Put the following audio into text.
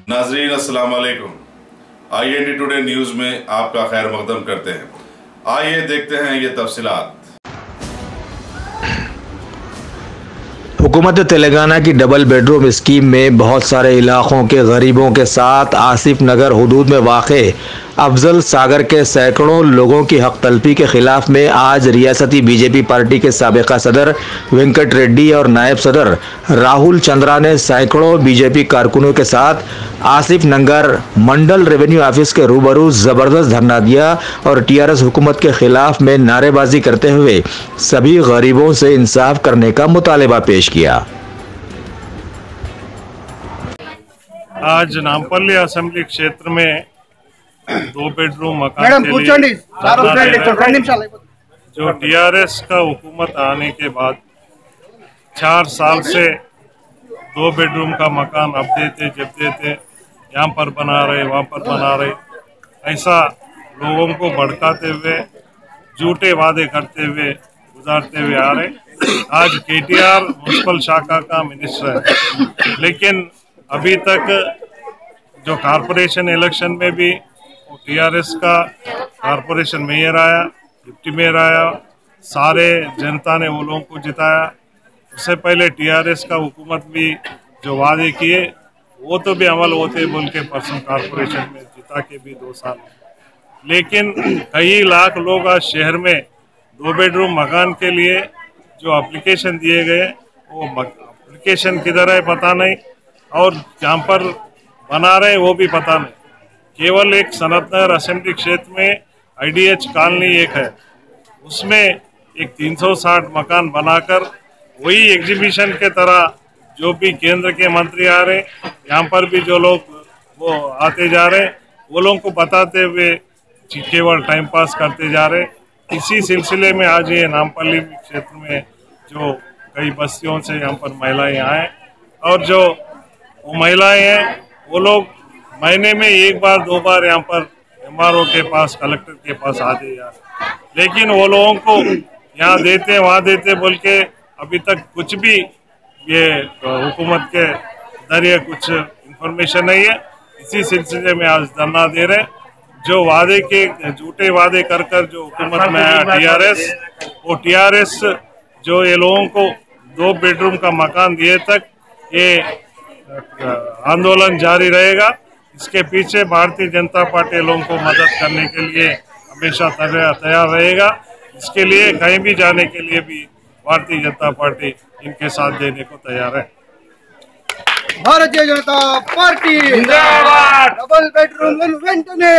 नाजरीन अस्सलाम वालेकुम। IND टुडे न्यूज में आपका खैर मकदम करते हैं। आइए देखते हैं ये तफसीलात। हुकूमत तेलंगाना की डबल बेडरूम स्कीम में बहुत सारे इलाकों के गरीबों के साथ आसिफ नगर हुदूद में वाक़े अफजल सागर के सैकड़ों लोगों की हक तलफी के खिलाफ में आज रियासती बीजेपी पार्टी के साबिका सदर वेंकट रेड्डी और नायब सदर राहुल चंद्रा ने सैकड़ों बीजेपी कारकुनों के साथ आसिफ नगर मंडल रेवेन्यू ऑफिस के रूबरू जबरदस्त धरना दिया और TRS हुकूमत के खिलाफ में नारेबाजी करते हुए सभी गरीबों से इंसाफ करने का मुतालबा पेश किया। आज नामपल्ली असेंबली क्षेत्र में 2 बेडरूम मकान के लिए जो TRS का हुकूमत आने के बाद 4 साल से 2 बेडरूम का मकान अब देते जब देते यहाँ पर बना रहे वहाँ पर बना रहे, ऐसा लोगों को भड़काते हुए झूठे वादे करते हुए गुजारते हुए आ रहे। आज KTR म्युनिसिपल शाखा का मिनिस्टर है, लेकिन अभी तक जो कारपोरेशन इलेक्शन में भी TRS का कारपोरेशन मेयर आया, डिप्टी मेयर आया, सारे जनता ने वो लोगों को जिताया। उससे पहले TRS का हुकूमत भी जो वादे किए वो तो भी अमल होते बोल के परसों कारपोरेशन में जिता के भी 2 साल, लेकिन कई लाख लोग आज शहर में 2 बेडरूम मकान के लिए जो एप्लीकेशन दिए गए वो एप्लीकेशन किधर है पता नहीं, और जहाँ पर बना रहे वो भी पता नहीं। केवल एक सनतनगर असेंबली क्षेत्र में IDH कॉलोनी एक है, उसमें एक 360 मकान बनाकर वही एग्जीबिशन के तरह जो भी केंद्र के मंत्री आ रहे, यहाँ पर भी जो लोग वो आते जा रहे, वो लोगों को बताते हुए केवल टाइम पास करते जा रहे। इसी सिलसिले में आज ये नामपल्ली क्षेत्र में जो कई बस्तियों से यहाँ पर महिलाएं आए, और जो वो महिलाएं हैं वो लोग महीने में 1 बार 2 बार यहाँ पर MRO के पास, कलेक्टर के पास आते यार, लेकिन वो लोगों को यहाँ देते वहाँ देते बोल के अभी तक कुछ भी ये हुकूमत के जरिए कुछ इंफॉर्मेशन नहीं है। इसी सिलसिले में आज धरना दे रहे। जो वादे के झूठे वादे कर कर जो हुकूमत में आया TRS, वो TRS जो ये लोगों को 2 बेडरूम का मकान दिए तक ये आंदोलन जारी रहेगा। इसके पीछे भारतीय जनता पार्टी लोगों को मदद करने के लिए हमेशा तैयार रहेगा। इसके लिए कहीं भी जाने के लिए भी भारतीय जनता पार्टी इनके साथ देने को तैयार है। भारतीय जनता पार्टी जिंदाबाद। Double bedroom वेंटने